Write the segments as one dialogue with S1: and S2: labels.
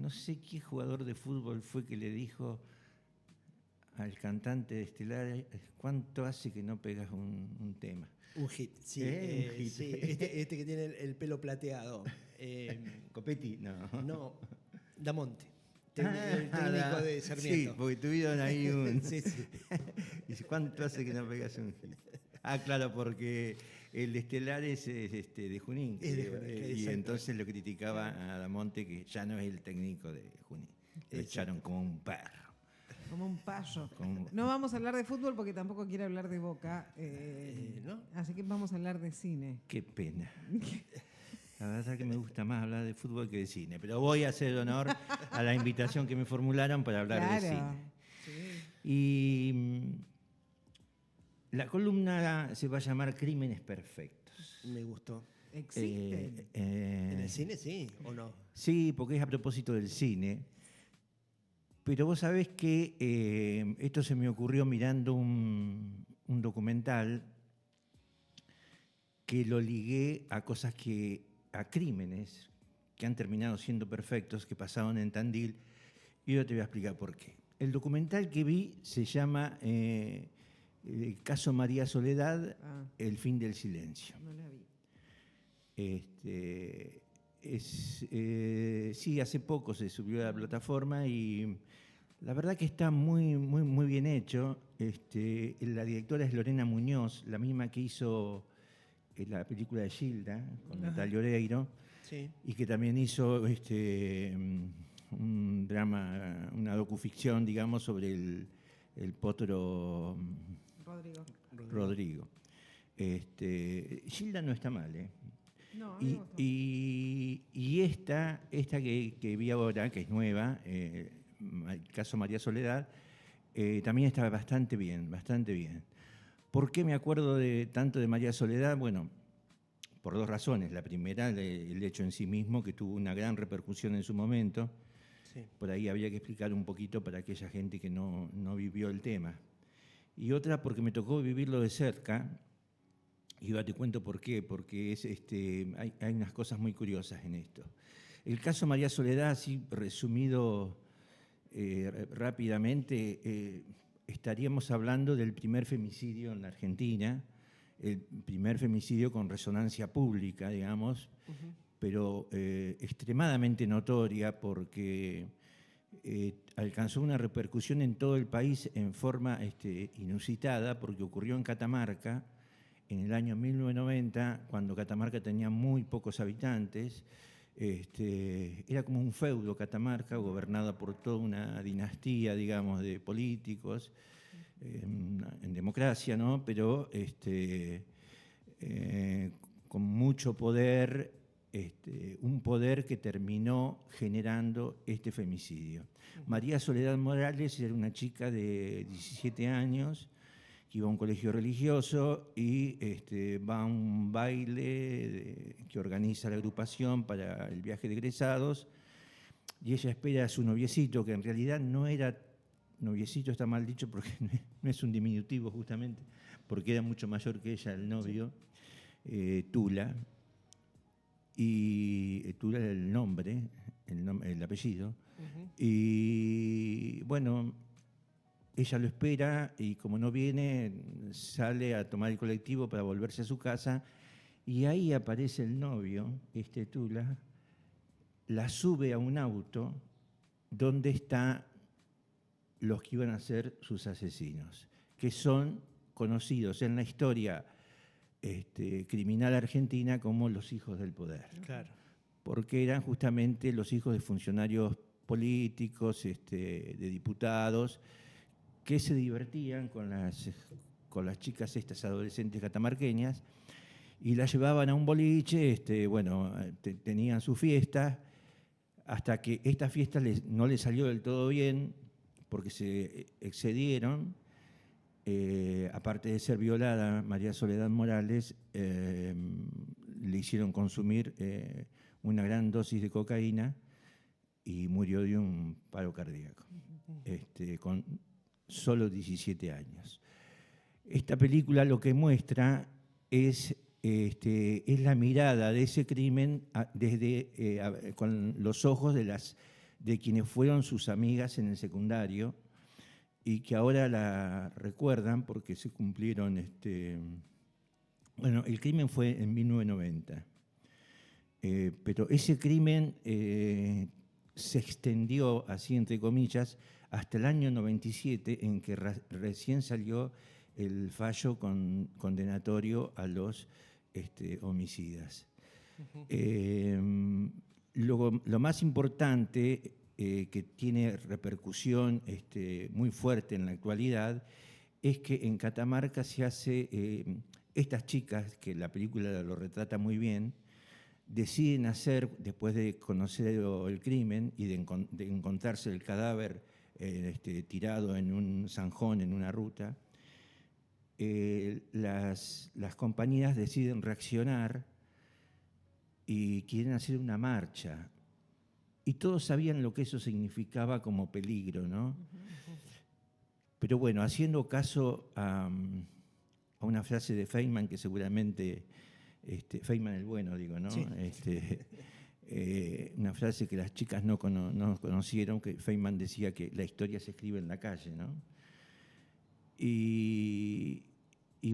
S1: no sé qué jugador de fútbol fue que le dijo al cantante de Estelares, ¿cuánto hace que no pegas un tema?
S2: Un hit, sí.
S1: Un hit.
S2: Sí, este que tiene el pelo plateado.
S1: Copetti, no.
S2: No, Damonte, el técnico de Sarmiento.
S1: Sí, porque tuvieron ahí un...
S2: Sí, sí.
S1: Dice, ¿cuánto hace que no pegas un hit? Ah, claro, porque el de Estelares es de Junín.
S2: Es de Junín,
S1: y entonces lo criticaba a Damonte, que ya no es el técnico de Junín. Lo echaron como un perro.
S3: Como un payo. No vamos a hablar de fútbol porque tampoco quiere hablar de Boca.
S2: ¿No?
S3: Así que vamos a hablar de cine.
S1: Qué pena. La verdad es que me gusta más hablar de fútbol que de cine, pero voy a hacer honor a la invitación que me formularon para hablar de cine.
S3: Sí.
S1: Y la columna se va a llamar Crímenes Perfectos.
S2: Me gustó.
S3: ¿Existen?
S2: ¿En el cine sí o no?
S1: Sí, porque es a propósito del cine. Pero vos sabés que esto se me ocurrió mirando un documental que lo ligué a a crímenes que han terminado siendo perfectos, que pasaron en Tandil, y yo te voy a explicar por qué. El documental que vi se llama el caso María Soledad, El fin del silencio.
S3: No la vi.
S1: Sí, hace poco se subió a la plataforma y la verdad que está muy bien hecho. La directora es Lorena Muñoz, la misma que hizo la película de Gilda, con Natalia Oreiro,
S2: Sí.
S1: y que también hizo un drama, una docuficción, digamos, sobre el potro Rodrigo. Gilda no está mal, ¿eh?
S3: No, a mí me gustó.
S1: Y esta que vi ahora, que es nueva, el caso María Soledad, también está bastante bien, bastante bien. ¿Por qué me acuerdo tanto de María Soledad? Bueno, por dos razones. La primera, el hecho en sí mismo, que tuvo una gran repercusión en su momento.
S2: Sí.
S1: Por ahí había que explicar un poquito para aquella gente que no vivió el tema. Y otra, porque me tocó vivirlo de cerca. Y ahora te cuento por qué, porque hay unas cosas muy curiosas en esto. El caso María Soledad, así resumido rápidamente, estaríamos hablando del primer femicidio en la Argentina, el primer femicidio con resonancia pública, digamos, pero extremadamente notoria porque alcanzó una repercusión en todo el país en forma inusitada, porque ocurrió en Catamarca, en el año 1990, cuando Catamarca tenía muy pocos habitantes. Era como un feudo Catamarca, gobernada por toda una dinastía, digamos, de políticos, en democracia, ¿no? Pero con mucho poder, un poder que terminó generando este femicidio. María Soledad Morales era una chica de 17 años, iba a un colegio religioso y va a un baile que organiza la agrupación para el viaje de egresados, y ella espera a su noviecito, que en realidad no era noviecito, está mal dicho porque no es un diminutivo justamente, porque era mucho mayor que ella el novio, Tula, y Tula era el nombre, el apellido, y bueno, ella lo espera y como no viene, sale a tomar el colectivo para volverse a su casa y ahí aparece el novio, Tula, la sube a un auto donde están los que iban a ser sus asesinos, que son conocidos en la historia criminal argentina como los hijos del poder.
S2: Claro.
S1: Porque eran justamente los hijos de funcionarios políticos, de diputados, que se divertían con las chicas estas adolescentes catamarqueñas y las llevaban a un boliche, tenían su fiesta, hasta que esta fiesta no les salió del todo bien porque se excedieron. Aparte de ser violada, María Soledad Morales le hicieron consumir una gran dosis de cocaína y murió de un paro cardíaco, con solo 17 años. Esta película lo que muestra es la mirada de ese crimen con los ojos de de quienes fueron sus amigas en el secundario y que ahora la recuerdan porque se cumplieron... Bueno, el crimen fue en 1990, pero ese crimen se extendió, así entre comillas, hasta el año 97, en que recién salió el fallo condenatorio a los homicidas. Lo más importante, que tiene repercusión muy fuerte en la actualidad, es que en Catamarca se hace, estas chicas, que la película lo retrata muy bien, deciden hacer, después de conocer el crimen y de encontrarse el cadáver tirado en un zanjón, en una ruta, las compañías deciden reaccionar y quieren hacer una marcha. Y todos sabían lo que eso significaba como peligro, ¿no? Pero bueno, haciendo caso a una frase de Feynman que seguramente, Feynman el bueno, digo, ¿no?
S2: Sí.
S1: Una frase que las chicas no conocieron, que Feynman decía que la historia se escribe en la calle, ¿no? Y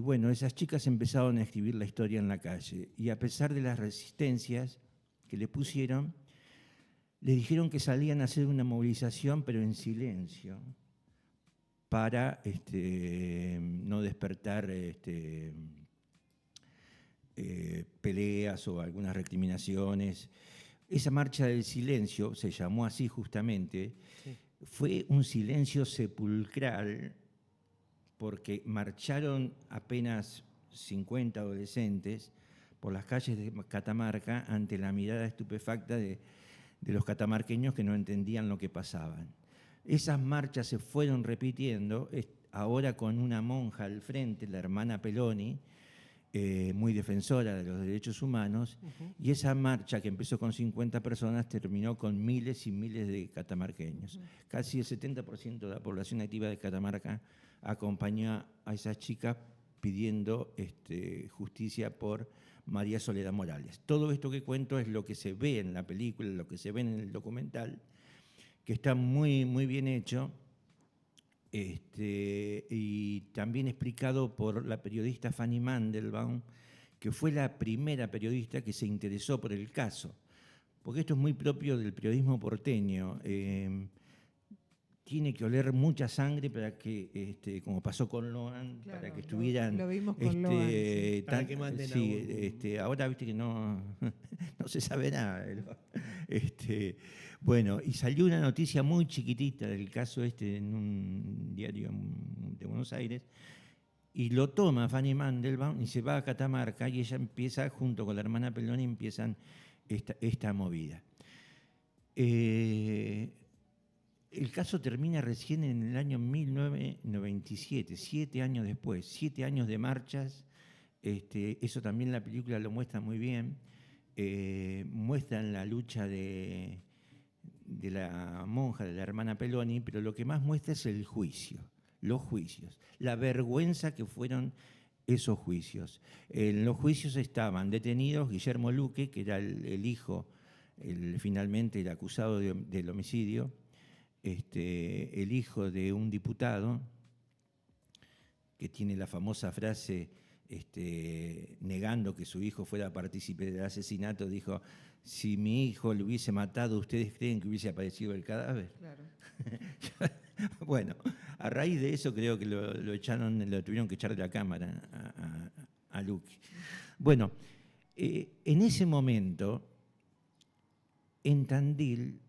S1: bueno, esas chicas empezaron a escribir la historia en la calle. Y a pesar de las resistencias que le pusieron, le dijeron que salían a hacer una movilización, pero en silencio, para no despertar peleas o algunas recriminaciones. Esa marcha del silencio, se llamó así justamente, sí, fue un silencio sepulcral, porque marcharon apenas 50 adolescentes por las calles de Catamarca ante la mirada estupefacta de los catamarqueños que no entendían lo que pasaban. Esas marchas se fueron repitiendo, ahora con una monja al frente, la hermana Peloni, muy defensora de los derechos humanos, y esa marcha que empezó con 50 personas terminó con miles y miles de catamarqueños. Casi el 70% de la población activa de Catamarca acompañó a esas chicas pidiendo justicia por María Soledad Morales. Todo esto que cuento es lo que se ve en la película, lo que se ve en el documental, que está muy, muy bien hecho, y también explicado por la periodista Fanny Mandelbaum, que fue la primera periodista que se interesó por el caso, porque esto es muy propio del periodismo porteño. Tiene que oler mucha sangre para que, como pasó con Loan, claro, para que estuvieran...
S3: Lo vimos con Loan, sí.
S2: Para que manden
S1: sí, ahora viste que no se sabe nada. Bueno, y salió una noticia muy chiquitita del caso en un diario de Buenos Aires, y lo toma Fanny Mandelbaum y se va a Catamarca, y ella empieza, junto con la hermana Peloni, empiezan esta movida. El caso termina recién en el año 1997, 7 años después, 7 años de marchas. Eso también la película lo muestra muy bien. Muestran la lucha de la monja, de la hermana Peloni, pero lo que más muestra es el juicio, los juicios, la vergüenza que fueron esos juicios. En los juicios estaban detenidos Guillermo Luque, que era el hijo, finalmente el acusado del homicidio, el hijo de un diputado que tiene la famosa frase, negando que su hijo fuera partícipe del asesinato, dijo: si mi hijo lo hubiese matado, ¿ustedes creen que hubiese aparecido el cadáver? Claro. Bueno, a raíz de eso creo que lo tuvieron que echar de la cámara a Luque. Bueno, en ese momento, en Tandil,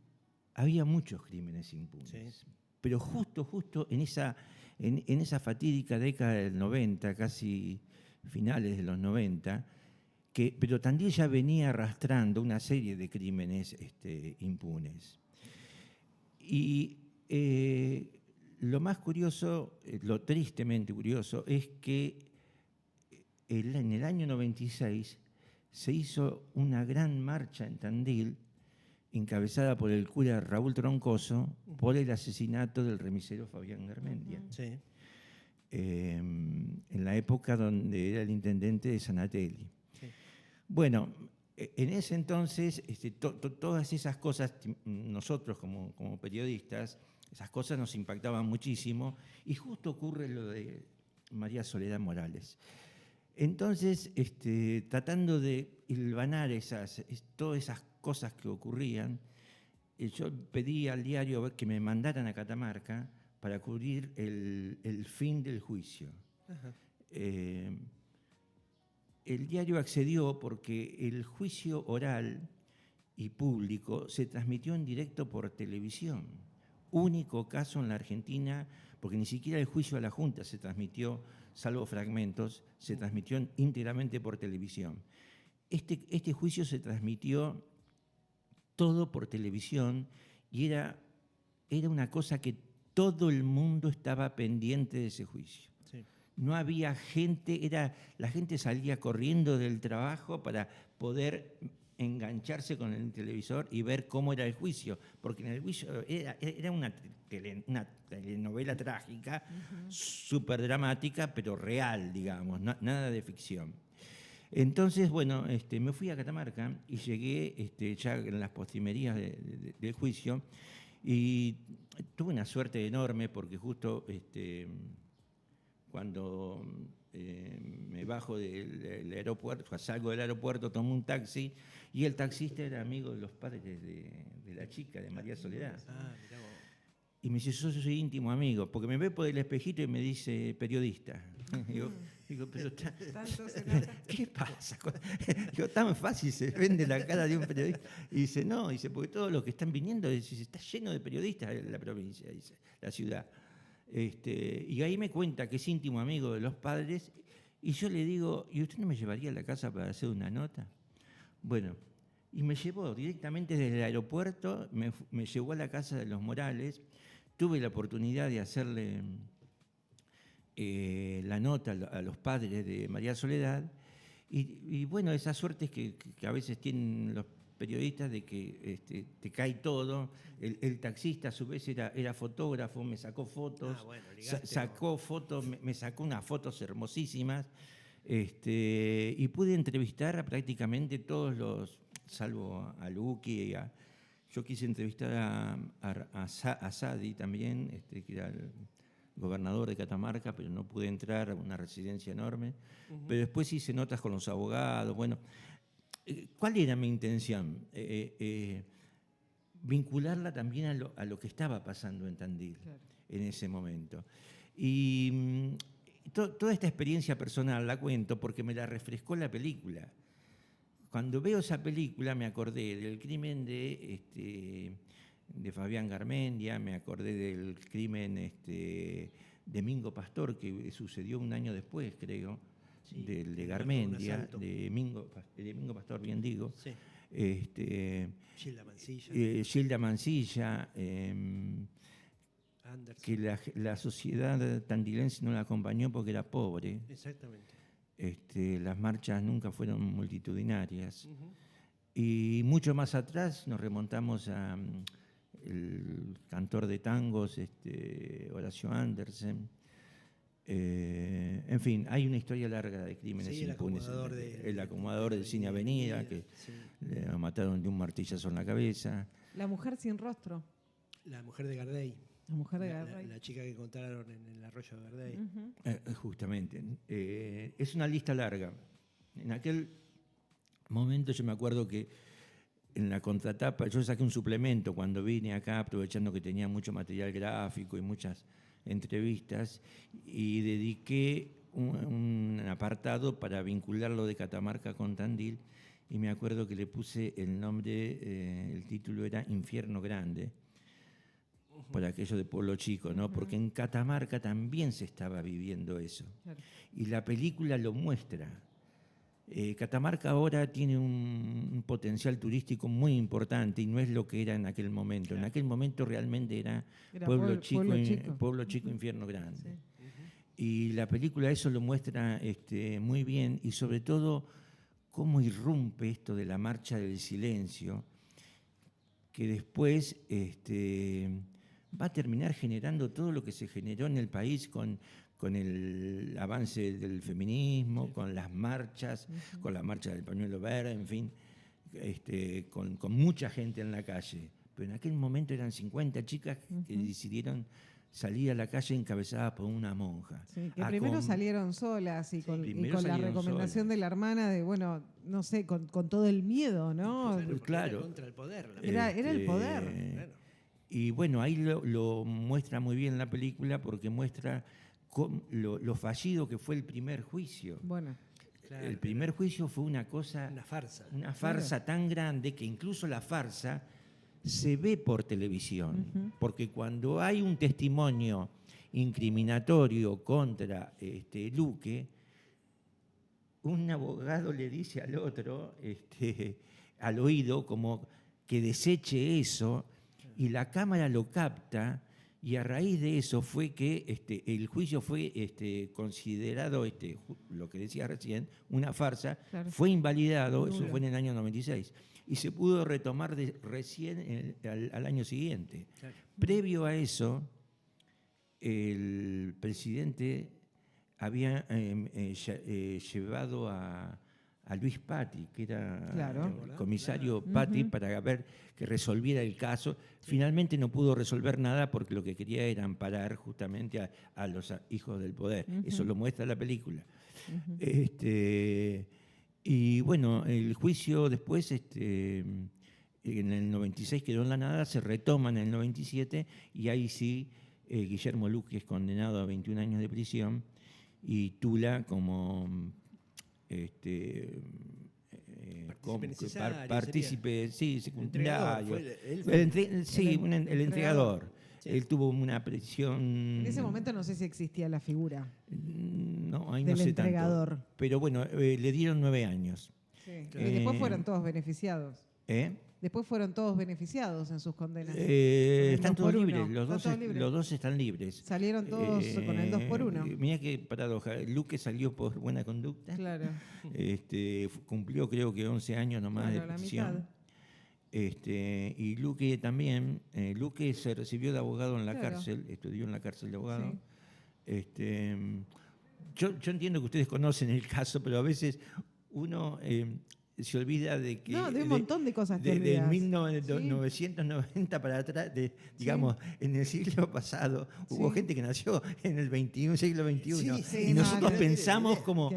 S1: había muchos crímenes impunes, sí, pero justo en esa fatídica década del 90, casi finales de los 90, pero Tandil ya venía arrastrando una serie de crímenes impunes. Y lo más curioso, lo tristemente curioso, es que en el año 96 se hizo una gran marcha en Tandil, encabezada por el cura Raúl Troncoso, por el asesinato del remisero Fabián Garmendia. Sí. En la época donde era el intendente de Sanatelli. Sí. Bueno, En ese entonces, todas esas cosas, nosotros como periodistas, esas cosas nos impactaban muchísimo, y justo ocurre lo de María Soledad Morales. Entonces, tratando de hilvanar todas esas cosas que ocurrían, yo pedí al diario que me mandaran a Catamarca para cubrir el fin del juicio. El diario accedió porque el juicio oral y público se transmitió en directo por televisión. Único caso en la Argentina, porque ni siquiera el juicio a la Junta se transmitió, salvo fragmentos, se transmitió íntegramente por televisión. Este juicio se transmitió todo por televisión y era una cosa que todo el mundo estaba pendiente de ese juicio.
S2: Sí.
S1: No había gente, la gente salía corriendo del trabajo para poder engancharse con el televisor y ver cómo era el juicio, porque en el juicio era una telenovela trágica, súper dramática, pero real, digamos, nada de ficción. Entonces, bueno, me fui a Catamarca y llegué ya en las postrimerías del juicio, y tuve una suerte enorme porque justo cuando me bajo del aeropuerto, salgo del aeropuerto, tomo un taxi, y el taxista era amigo de los padres de la chica, de María Soledad.
S2: Ah, mirá vos.
S1: Y me dice, yo soy íntimo amigo, porque me ve por el espejito y me dice periodista. Digo, pero
S3: Tanto se nota.
S1: ¿qué pasa? Digo, tan fácil se vende la cara de un periodista. Y dice, no, dice, porque todos los que están viniendo, dice, está lleno de periodistas en la provincia, dice, la ciudad. Y ahí me cuenta que es íntimo amigo de los padres, y yo le digo, ¿y usted no me llevaría a la casa para hacer una nota? Bueno, y me llevó directamente desde el aeropuerto, me llevó a la casa de los Morales. Tuve la oportunidad de hacerle la nota a los padres de María Soledad, y bueno, esa suerte es que a veces tienen los periodistas de que te cae todo. El taxista a su vez era fotógrafo, me sacó fotos,
S2: Bueno, ligaste,
S1: sacó fotos, me sacó unas fotos hermosísimas, y pude entrevistar a prácticamente todos los, salvo a Luqui, yo quise entrevistar a Sadi también, que era el gobernador de Catamarca, pero no pude entrar a una residencia enorme. Pero después hice notas con los abogados. Bueno, ¿cuál era mi intención? Vincularla también a lo que estaba pasando en Tandil, claro, en ese momento. Y toda esta experiencia personal la cuento porque me la refrescó la película. Cuando veo esa película me acordé del crimen de Fabián Garmendia, me acordé del crimen de Mingo Pastor, que sucedió un año después, creo, sí, del de Garmendia, de Mingo Pastor, bien digo.
S2: Sí. Gilda Mansilla.
S1: Gilda Mansilla, que la sociedad tandilense no la acompañó porque era pobre.
S2: Exactamente.
S1: Las marchas nunca fueron multitudinarias. Y mucho más atrás nos remontamos a el cantor de tangos, Horacio Andersen. En fin, hay una historia larga de crímenes impunes. El acomodador del Cine Avenida, que le mataron de un martillazo en la cabeza.
S3: La mujer sin rostro.
S2: La mujer de Gardey.
S3: La mujer de Gardey.
S2: La chica que encontraron en el arroyo de Gardey.
S1: Justamente. Es una lista larga. En aquel momento yo me acuerdo que en la contratapa, yo saqué un suplemento cuando vine acá, aprovechando que tenía mucho material gráfico y muchas entrevistas, y dediqué un apartado para vincularlo de Catamarca con Tandil, y me acuerdo que le puse el nombre, el título era Infierno Grande, por aquello de pueblo chico, ¿no? Porque en Catamarca también se estaba viviendo eso. Claro. Y la película lo muestra. Catamarca ahora tiene un potencial turístico muy importante y no es lo que era en aquel momento. Claro. En aquel momento realmente era pueblo chico, infierno grande. Sí. Y la película eso lo muestra muy bien, y sobre todo cómo irrumpe esto de la marcha del silencio, que después va a terminar generando todo lo que se generó en el país con el avance del feminismo, con las marchas, con la marcha del pañuelo verde, en fin. con mucha gente en la calle. Pero en aquel momento eran 50 chicas que decidieron salir a la calle encabezadas por una monja.
S3: Sí, que primero salieron solas y con la recomendación de la hermana de, bueno, no sé, con todo el miedo, ¿no?
S2: Claro. Era contra el poder.
S3: Era el poder.
S2: Claro.
S1: Y bueno, ahí lo muestra muy bien la película porque muestra lo fallido que fue el primer juicio.
S3: Bueno.
S2: Claro,
S1: el primer juicio fue una cosa...
S2: Una
S1: farsa tan grande que incluso la farsa se ve por televisión. Porque cuando hay un testimonio incriminatorio contra Luque, un abogado le dice al otro, al oído, como que deseche eso, y la cámara lo capta, y a raíz de eso fue que el juicio fue considerado, lo que decía recién, una farsa, claro. Fue invalidado, eso fue en el año 96, y se pudo retomar recién al año siguiente. Claro. Previo a eso, el presidente había llevado a Luis Patti, que era el comisario Patti, para ver que resolviera el caso. Finalmente no pudo resolver nada porque lo que quería era amparar justamente a los hijos del poder. Eso lo muestra la película. Y bueno, el juicio después, en el 96 quedó en la nada, se retoma en el 97 y ahí sí Guillermo Luque es condenado a 21 años de prisión y Tula como partícipe, sí, secundario. El entregador. Sí. Él tuvo una prisión...
S3: En ese momento no sé si existía la figura
S1: no, ahí
S3: del
S1: no sé
S3: entregador.
S1: Tanto. Pero bueno, le dieron 9 años.
S3: Sí. Y después fueron todos beneficiados. Después fueron todos beneficiados en sus condenas.
S1: Están todos libres, los dos están libres.
S3: Salieron todos con el 2x1.
S1: Mira qué paradoja, Luque salió por buena conducta.
S3: Claro.
S1: Cumplió creo que 11 años nomás de prisión. Y Luque también, Luque se recibió de abogado en la cárcel, estudió en la cárcel de abogado. Sí. Yo entiendo que ustedes conocen el caso, pero a veces uno... se olvida de que...
S3: No, de un montón de cosas que
S1: de 1990 para atrás, digamos, en el siglo pasado, hubo gente que nació en el siglo XXI. Y nosotros pensamos como...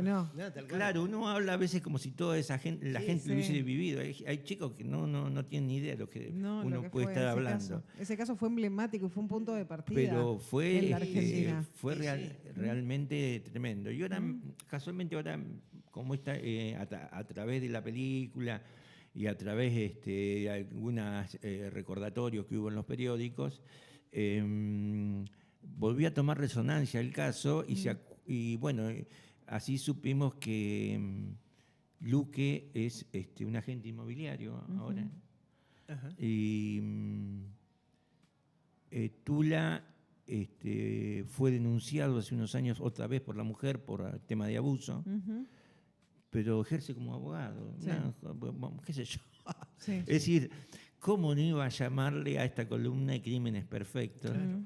S1: Claro, uno habla a veces como si toda esa gente, la gente lo hubiese vivido. Hay chicos que no tienen ni idea de lo que uno puede estar hablando.
S3: Ese caso fue emblemático y fue un punto de partida.
S1: Pero fue,
S3: en la Argentina.
S1: Fue realmente tremendo. Y ahora, casualmente ahora... como está a través de la película y a través de algunos recordatorios que hubo en los periódicos, volvió a tomar resonancia el caso y bueno, así supimos que Luque es un agente inmobiliario ahora. Y Tula fue denunciado hace unos años otra vez por la mujer por tema de abuso. Pero ejerce como abogado, qué sé yo. Es decir, ¿cómo no iba a llamarle a esta columna de Crímenes Perfectos? Claro.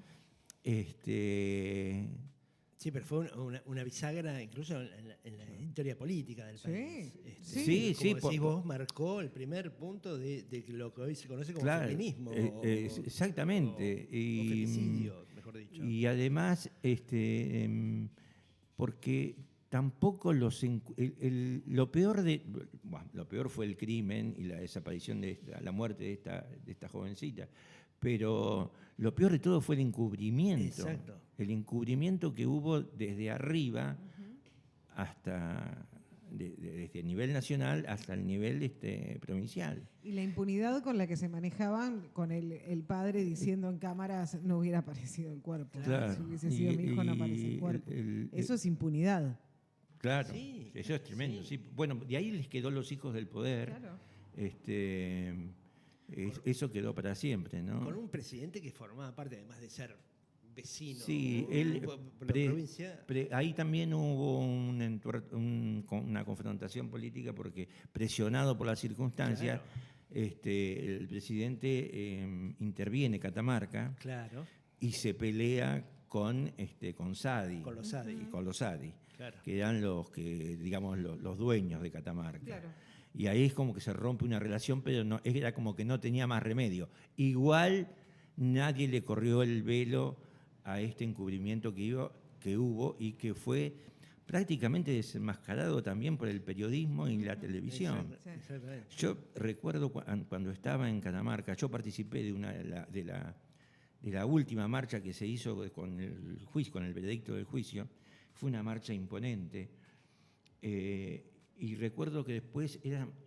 S2: Sí, pero fue una bisagra incluso en la historia política del país. Como decís vos, marcó el primer punto de lo que hoy se conoce como feminismo.
S1: Exactamente.
S2: O femicidio, mejor dicho.
S1: Y además, porque... tampoco lo peor fue el crimen y la desaparición la muerte de esta jovencita, pero lo peor de todo fue el encubrimiento.
S2: Exacto.
S1: El encubrimiento que hubo desde arriba hasta desde el nivel nacional hasta el nivel provincial.
S3: Y la impunidad con la que se manejaban, con el padre diciendo en cámaras no hubiera aparecido el cuerpo. Claro. Si hubiese sido mi hijo no aparece el cuerpo. Eso es impunidad.
S1: Claro, eso es tremendo. Sí. Bueno, de ahí les quedó los hijos del poder. Claro. Eso quedó para siempre, ¿no?
S2: Con un presidente que formaba parte, además de ser vecino.
S1: Sí, ahí también hubo una confrontación política porque, presionado por las circunstancias, el presidente interviene Catamarca y se pelea con Sadi.
S2: Con los Sadi.
S1: Con los Sadi. Claro. Que eran los dueños de Catamarca. Claro. Y ahí es como que se rompe una relación, pero no, era como que no tenía más remedio. Igual nadie le corrió el velo a este encubrimiento que hubo y que fue prácticamente desenmascarado también por el periodismo y la televisión. Yo recuerdo cuando estaba en Catamarca, yo participé de la última marcha que se hizo con el juicio, con el veredicto del juicio. Fue una marcha imponente. Y recuerdo que después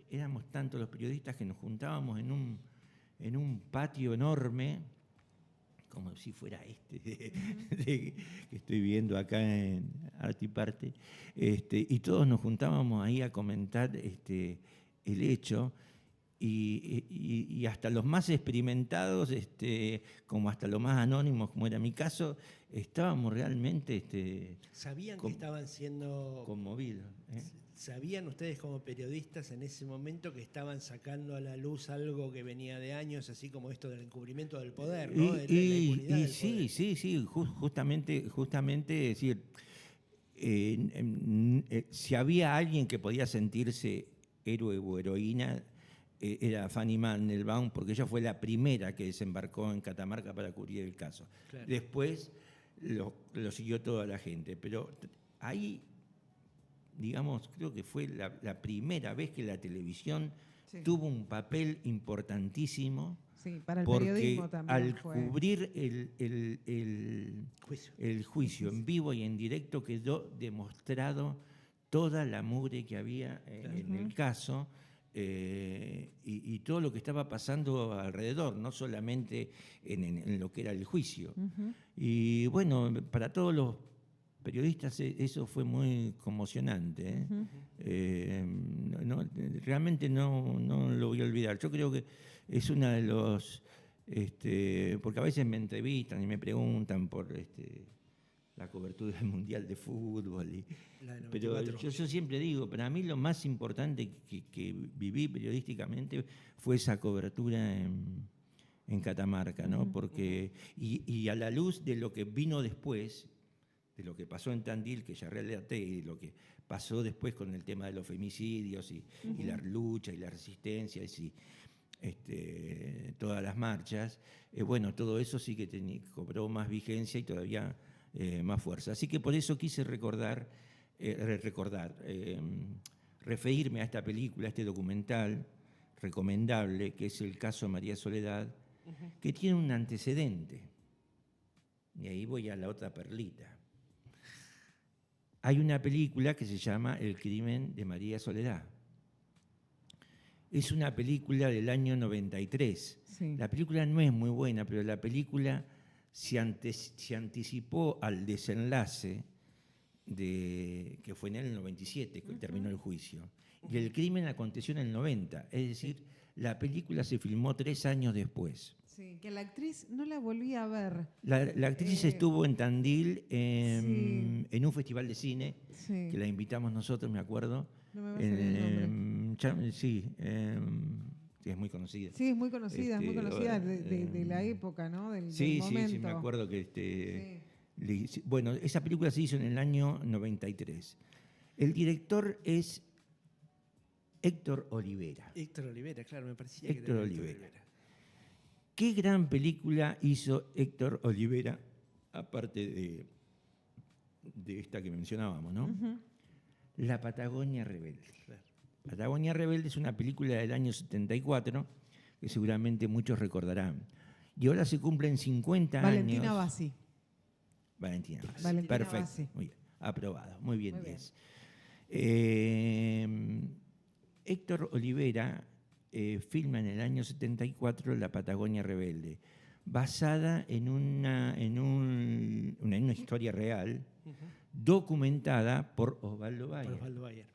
S1: éramos tantos los periodistas que nos juntábamos en un patio enorme, como si fuera que estoy viendo acá en Arte y Parte, y todos nos juntábamos ahí a comentar el hecho, y hasta los más experimentados, como hasta los más anónimos, como era mi caso, estábamos realmente
S2: ¿Sabían que estaban siendo
S1: conmovidos?
S2: ¿Sabían ustedes como periodistas en ese momento que estaban sacando a la luz algo que venía de años, así como esto del encubrimiento del poder, ¿no? De la impunidad del poder.
S1: Sí, justamente decir, si había alguien que podía sentirse héroe o heroína, era Fanny Mandelbaum, porque ella fue la primera que desembarcó en Catamarca para cubrir el caso. Claro. Después lo siguió toda la gente, pero ahí, digamos, creo que fue la primera vez que la televisión tuvo un papel importantísimo.
S3: Sí, para el periodismo también
S1: al cubrir el juicio en vivo y en directo quedó demostrado toda la mugre que había en el caso. Y todo lo que estaba pasando alrededor, no solamente en lo que era el juicio. Y bueno, para todos los periodistas eso fue muy conmocionante. Realmente no lo voy a olvidar. Yo creo que es una de los... porque a veces me entrevistan y me preguntan por... la cobertura del Mundial de Fútbol. Pero yo siempre digo, para mí lo más importante que viví periodísticamente fue esa cobertura en Catamarca, ¿no? Porque, y a la luz de lo que vino después, de lo que pasó en Tandil, que ya relaté, y lo que pasó después con el tema de los femicidios y la lucha y la resistencia y todas las marchas, bueno, todo eso sí que cobró más vigencia y todavía... más fuerza. Así que por eso quise referirme a esta película, a este documental recomendable, que es el caso María Soledad, que tiene un antecedente. Y ahí voy a la otra perlita. Hay una película que se llama El crimen de María Soledad. Es una película del año 93. Sí. La película no es muy buena, pero la película... Se anticipó al desenlace que fue en el 97, que terminó el juicio. Y el crimen aconteció en el 90, es decir, la película se filmó 3 años después.
S3: Sí, que la actriz no la volví a ver.
S1: La actriz estuvo en Tandil en un festival de cine, que la invitamos nosotros, me acuerdo.
S3: No me va a salir el nombre.
S1: Es muy conocida.
S3: Sí, es muy conocida, de la época, ¿no? Del momento.
S1: Sí, me acuerdo que... bueno, esa película se hizo en el año 93. El director es Héctor Olivera.
S2: Héctor Olivera, claro, me parecía
S1: que era Héctor Olivera. ¿Qué gran película hizo Héctor Olivera, aparte de esta que mencionábamos, ¿no? La Patagonia Rebelde. Claro. Patagonia Rebelde es una película del año 74 que seguramente muchos recordarán. Y ahora se cumplen 50
S3: Valentina
S1: años.
S3: Bassi.
S1: Valentina Bassi.
S3: Perfecto.
S1: Bassi. Muy bien. Aprobado. Muy bien, 10. Héctor Olivera filma en el año 74 La Patagonia Rebelde, basada en una historia real, documentada por Osvaldo Bayer.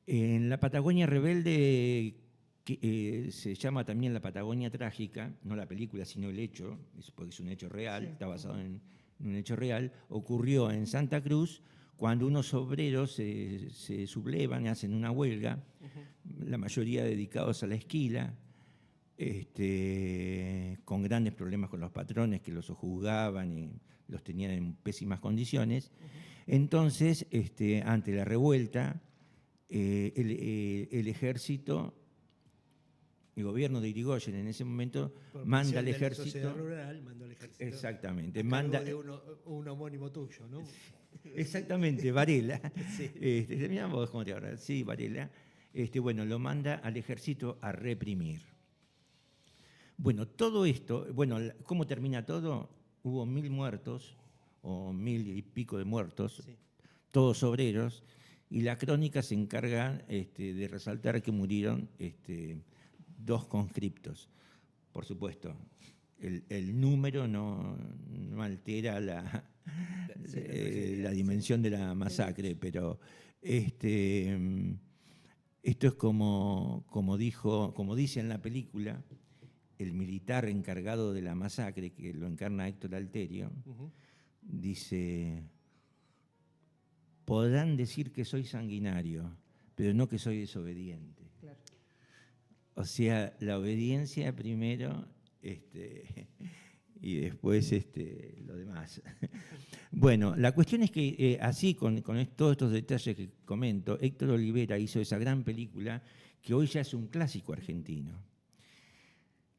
S1: En La Patagonia Rebelde, que se llama también La Patagonia Trágica, no la película, sino el hecho, porque es un hecho real, está basado en un hecho real, ocurrió en Santa Cruz cuando unos obreros se sublevan, hacen una huelga, la mayoría dedicados a la esquila, con grandes problemas con los patrones que los sojuzgaban y los tenían en pésimas condiciones. Entonces, ante la revuelta, el ejército, el gobierno de Irigoyen en ese momento manda al ejército.
S2: Rural, mandó al ejército.
S1: Exactamente.
S2: Manda de un homónimo tuyo, ¿no?
S1: Exactamente, Varela.
S2: Sí.
S1: Mirá vos cómo te acuerdas. Sí, Varela. Bueno, lo manda al ejército a reprimir. Bueno, todo esto, ¿cómo termina todo? Hubo 1000 muertos, o 1000 y pico de muertos, sí, todos obreros, y la crónica se encarga de resaltar que murieron 2 conscriptos. Por supuesto, el número no altera la dimensión de la masacre, pero esto es como dice en la película, el militar encargado de la masacre, que lo encarna Héctor Alterio, dice: podrán decir que soy sanguinario, pero no que soy desobediente. Claro. O sea, la obediencia primero y después lo demás. Bueno, la cuestión es que así, con todos estos detalles que comento, Héctor Olivera hizo esa gran película que hoy ya es un clásico argentino.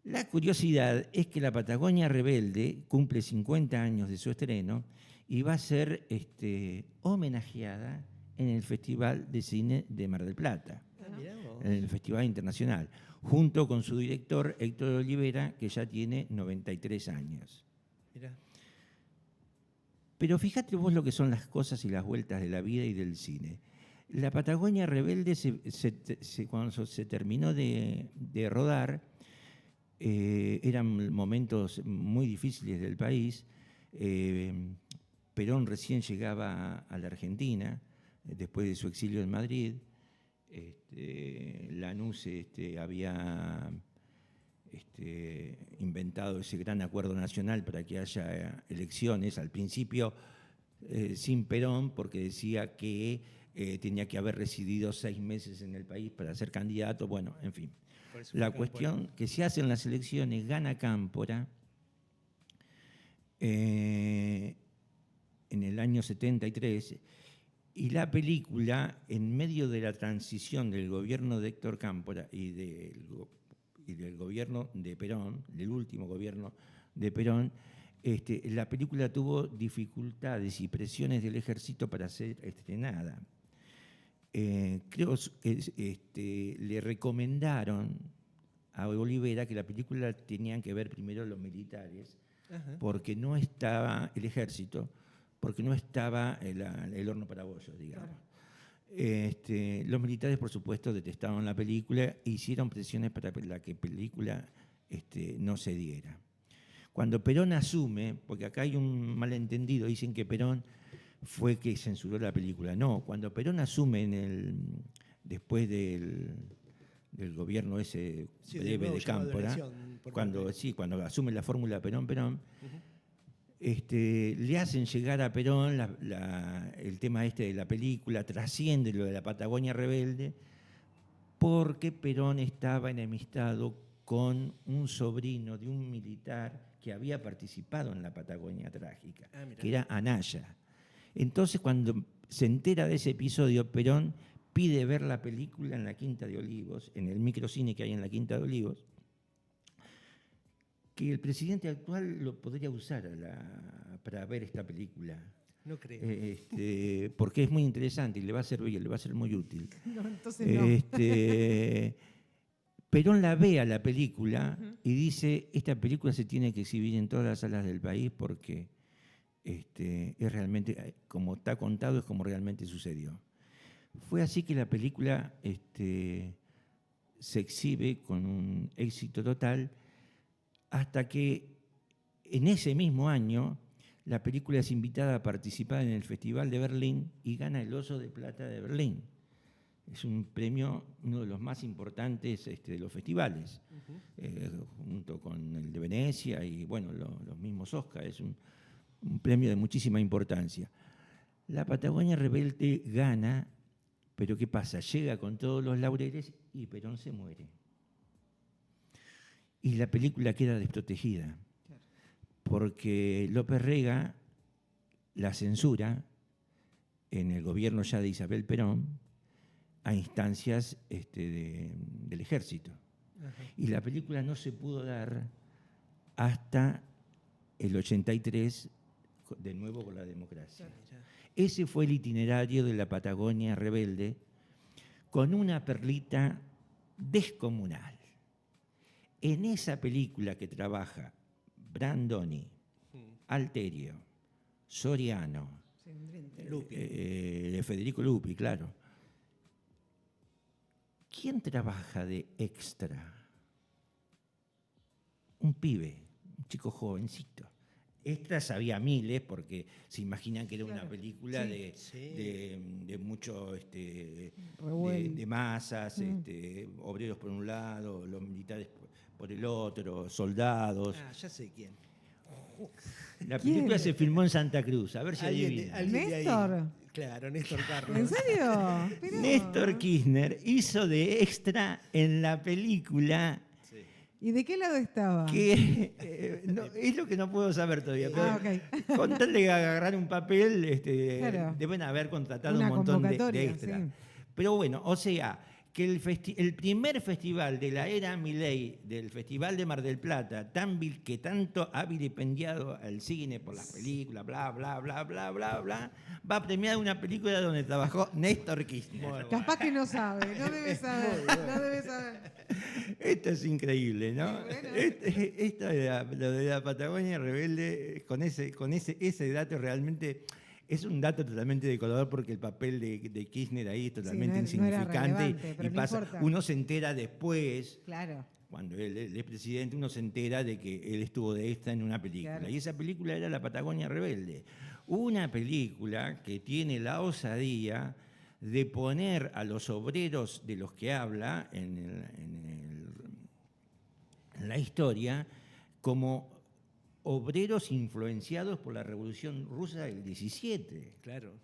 S1: La curiosidad es que La Patagonia Rebelde cumple 50 años de su estreno y va a ser homenajeada en el Festival de Cine de Mar del Plata, en el Festival Internacional, junto con su director Héctor Olivera, que ya tiene 93 años. Mirá. Pero fíjate vos lo que son las cosas y las vueltas de la vida y del cine. La Patagonia Rebelde, cuando se terminó de rodar, eran momentos muy difíciles del país. Perón recién llegaba a la Argentina, después de su exilio en Madrid. Lanús había inventado ese gran acuerdo nacional para que haya elecciones, al principio sin Perón, porque decía que tenía que haber residido 6 meses en el país para ser candidato. Bueno, en fin. La cuestión que se hacen las elecciones, gana Cámpora en el año 73, y la película, en medio de la transición del gobierno de Héctor Cámpora y del gobierno de Perón, del último gobierno de Perón, la película tuvo dificultades y presiones del ejército para ser estrenada. Creo que le recomendaron a Olivera que la película tenían que ver primero los militares, porque no estaba el ejército, porque no estaba el horno para bollos, digamos. Claro. Los militares, por supuesto, detestaban la película e hicieron presiones para que la película no se diera. Cuando Perón asume, porque acá hay un malentendido, dicen que Perón fue que censuró la película. No, cuando Perón asume después del gobierno ese breve de Cámpora, cuando asume la fórmula Perón-Perón, le hacen llegar a Perón el tema de la película, trasciende lo de La Patagonia Rebelde, porque Perón estaba enemistado con un sobrino de un militar que había participado en la Patagonia Trágica, que era Anaya. Entonces, cuando se entera de ese episodio, Perón pide ver la película en la Quinta de Olivos, en el microcine que hay en la Quinta de Olivos, que el presidente actual lo podría usar para ver esta película.
S2: No creo.
S1: Porque es muy interesante y le va a servir, le va a ser muy útil.
S3: No, entonces no.
S1: Perón la ve a la película y dice: esta película se tiene que exhibir en todas las salas del país porque es realmente, como está contado, es como realmente sucedió. Fue así que la película se exhibe con un éxito total, hasta que en ese mismo año la película es invitada a participar en el Festival de Berlín y gana el Oso de Plata de Berlín. Es un premio, uno de los más importantes de los festivales, junto con el de Venecia y bueno, los mismos Oscar. Es un premio de muchísima importancia. La Patagonia Rebelde gana, pero ¿qué pasa? Llega con todos los laureles y Perón se muere. Y la película queda desprotegida, porque López Rega la censura en el gobierno ya de Isabel Perón, a instancias del ejército. Ajá. Y la película no se pudo dar hasta el 83, de nuevo con la democracia. Ese fue el itinerario de la Patagonia Rebelde, con una perlita descomunal. En esa película que trabaja Brandoni, Alterio, Soriano, Federico Lupi, claro. ¿Quién trabaja de extra? Un pibe, un chico jovencito. Extras había miles, porque se imaginan que era una película de mucho de masas, obreros por un lado, los militares por el otro, soldados.
S2: Ah, ya sé quién.
S1: La película se filmó en Santa Cruz, a ver si
S3: adivinan. ¿Néstor?
S2: Claro, Néstor Carlos.
S3: ¿En serio?
S1: Pero... Néstor Kirchner hizo de extra en la película.
S3: ¿Y de qué lado estaba?
S1: Es lo que no puedo saber todavía. Pero con tal de agarrar un papel, claro, deben haber contratado un montón de extras. Sí. Pero bueno, o sea, que el primer festival de la era Milei, del Festival de Mar del Plata, que tanto ha vilipendiado al cine por las películas, bla, bla, bla, bla, bla, bla, va a premiar una película donde trabajó Néstor Kirchner.
S3: Bueno. Capaz que no sabe, no debe saber, no debe saber.
S1: Esto es increíble, ¿no? Bueno. Esto lo de la Patagonia Rebelde, con ese dato realmente... Es un dato totalmente decorador, porque el papel de Kirchner ahí es totalmente insignificante. Y pasa, uno se entera después,
S3: claro,
S1: cuando él es presidente, uno se entera de que él estuvo de extra en una película. Claro. Y esa película era La Patagonia Rebelde. Una película que tiene la osadía de poner a los obreros de los que habla en la historia como obreros influenciados por la Revolución Rusa del 17.
S2: Claro.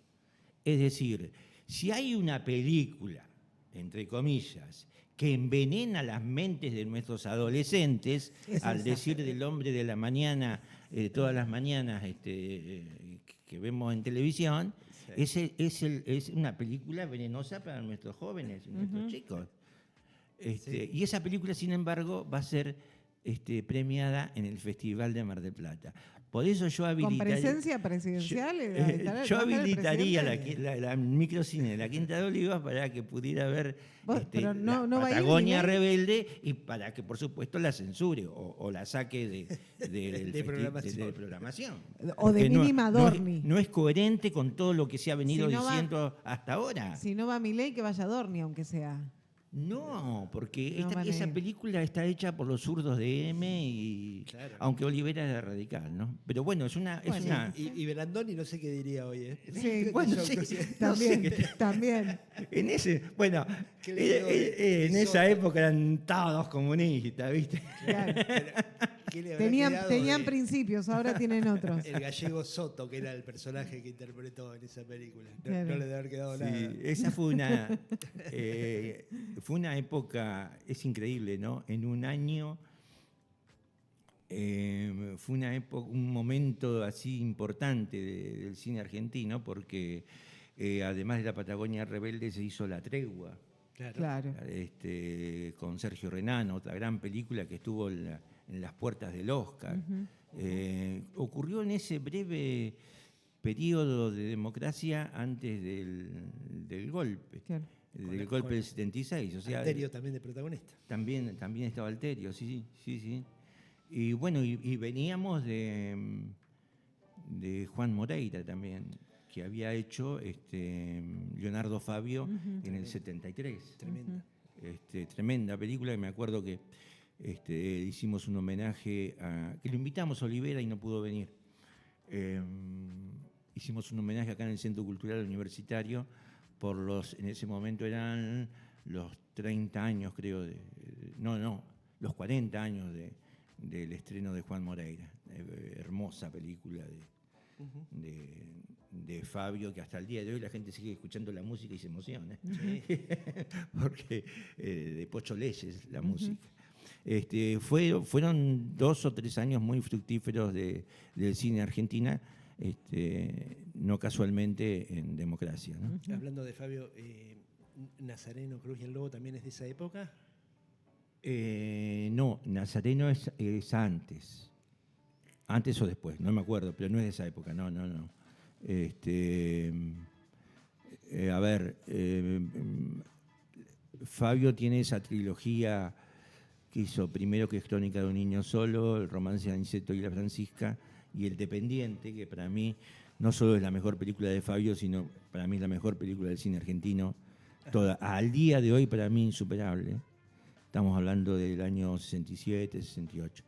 S1: Es decir, si hay una película, entre comillas, que envenena las mentes de nuestros adolescentes, al decir del hombre de la mañana, todas las mañanas que vemos en televisión, sí, es una película venenosa para nuestros jóvenes, nuestros chicos. Sí. Y esa película, sin embargo, va a ser premiada en el Festival de Mar del Plata. Por eso yo habilitaría...
S3: ¿Con presencia presidencial?
S1: Yo habilitaría la microcine de la Quinta de Olivos para que pudiera ver la Patagonia Rebelde, y para que, por supuesto, la censure o la saque de programación.
S3: O de mínima Dorni.
S1: No es coherente con todo lo que se ha venido diciendo hasta ahora.
S3: Si no va Milei, que vaya Dorni, aunque sea.
S1: No, porque esa película está hecha por los zurdos de M, y claro, aunque Olivera era radical, ¿no? Pero bueno, es una...
S2: Y Brandoni no sé qué diría hoy, ¿eh?
S3: Sí, bueno, sí, también, también.
S1: En esa época eran todos comunistas, ¿viste?
S3: Claro. Tenían principios, ahora tienen otros.
S2: El gallego Soto, que era el personaje que interpretó en esa película. Claro. No le debe haber quedado nada.
S1: Esa fue una época, es increíble, ¿no? En un año fue un momento así importante del cine argentino, porque además de La Patagonia Rebelde se hizo La Tregua.
S3: Claro.
S1: Con Sergio Renán, otra gran película que estuvo en las puertas del Oscar. Ocurrió en ese breve periodo de democracia antes del golpe. Claro. Del golpe del 76. O sea,
S2: Alterio también de protagonista.
S1: También estaba Alterio, sí. Y bueno, y veníamos de Juan Moreira también, que había hecho Leonardo Fabio en el 73.
S2: Tremenda.
S1: Tremenda película, que me acuerdo que hicimos un homenaje que lo invitamos a Olivera y no pudo venir. Hicimos un homenaje acá en el Centro Cultural Universitario en ese momento eran los 30 años, creo, los 40 años del estreno de Juan Moreira. Hermosa película de Fabio, que hasta el día de hoy la gente sigue escuchando la música y se emociona. Sí. Porque de Pocho Leyes la música. Fueron 2 o 3 años muy fructíferos del cine argentina, no casualmente en democracia, ¿no?
S2: Hablando de Fabio, ¿Nazareno, Cruz y el Lobo también es de esa época?
S1: No, Nazareno es antes. Antes o después, no me acuerdo, pero no es de esa época, no. A ver, Fabio tiene esa trilogía que hizo primero, que es Crónica de un niño solo, El romance de Aniceto y la Francisca, y El dependiente, que para mí no solo es la mejor película de Fabio, sino para mí es la mejor película del cine argentino. Toda, al día de hoy, para mí, insuperable. Estamos hablando del año 67, 68.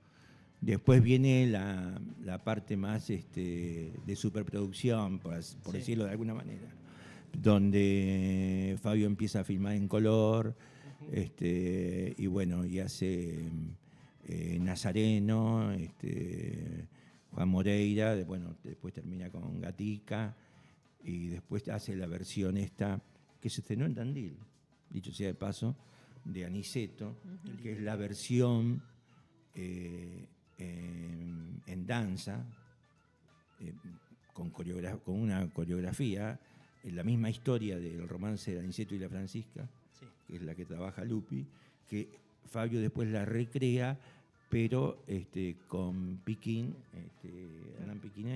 S1: Después viene la parte más de superproducción, por decirlo de alguna manera, donde Fabio empieza a filmar en color, y bueno, y hace Nazareno, Juan Moreira, después termina con Gatica, y después hace la versión esta, que se estrenó en Tandil, dicho sea de paso, de Aniceto, que es la versión en danza, con una coreografía, la misma historia del romance de Aniceto y la Francisca, sí, que es la que trabaja Lupi, que Fabio después la recrea, pero con Piquín, Hernán Piquín,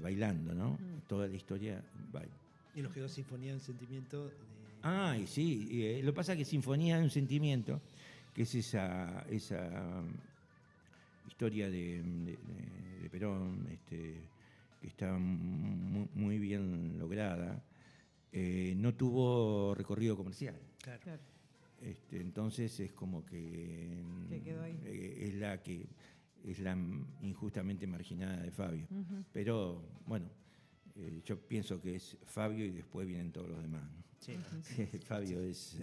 S1: bailando, ¿no? Toda la historia baila.
S2: Y nos quedó Sinfonía de un Sentimiento.
S1: Y sí, lo que pasa es que Sinfonía de un Sentimiento, que es esa historia de Perón, que está muy bien lograda, no tuvo recorrido comercial.
S2: Claro.
S1: Entonces es como que
S3: quedó ahí.
S1: Es la injustamente marginada de Fabio. Pero bueno, yo pienso que es Fabio y después vienen todos los demás, ¿no?
S2: Sí.
S1: Fabio es,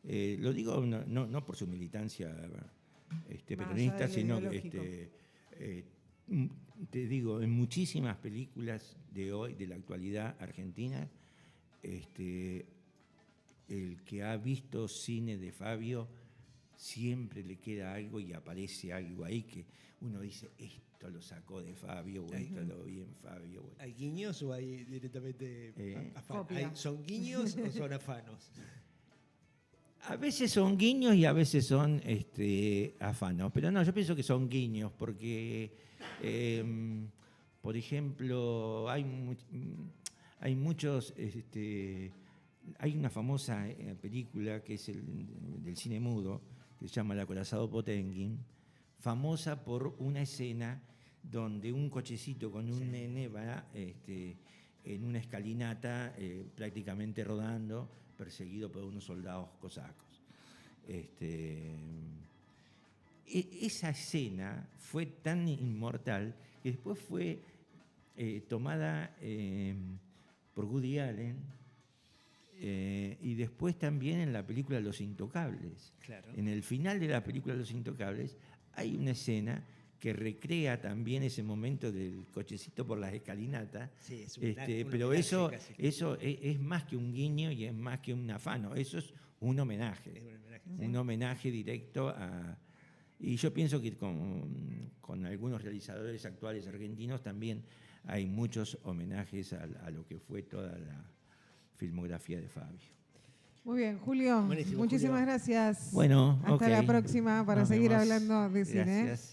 S1: lo digo no por su militancia peronista, sino que te digo, en muchísimas películas de hoy, de la actualidad argentina, el que ha visto cine de Fabio siempre le queda algo y aparece algo ahí que uno dice, esto lo sacó de Fabio, o esto lo vi en Fabio. Bueno.
S2: ¿Hay guiños o hay directamente afanos?
S3: Copia.
S2: ¿Son guiños o son afanos?
S1: A veces son guiños y a veces son afanos, pero no, yo pienso que son guiños porque, por ejemplo, hay muchos, hay una famosa película que es del cine mudo, que se llama El acorazado Potenkin, famosa por una escena donde un cochecito con un nene va en una escalinata prácticamente rodando, perseguido por unos soldados cosacos. Esa escena fue tan inmortal que después fue tomada por Woody Allen y después también en la película Los Intocables. Claro. En el final de la película Los Intocables hay una escena que recrea también ese momento del cochecito por las escalinatas, sí, pero eso es más que un guiño y es más que un afano, eso es un homenaje, un homenaje directo a... Y yo pienso que con algunos realizadores actuales argentinos también hay muchos homenajes a lo que fue toda la filmografía de Fabio.
S3: Muy bien, Julio. Buenísimo, muchísimas gracias.
S1: Bueno,
S3: hasta la próxima para seguir hablando de cine.
S1: Gracias.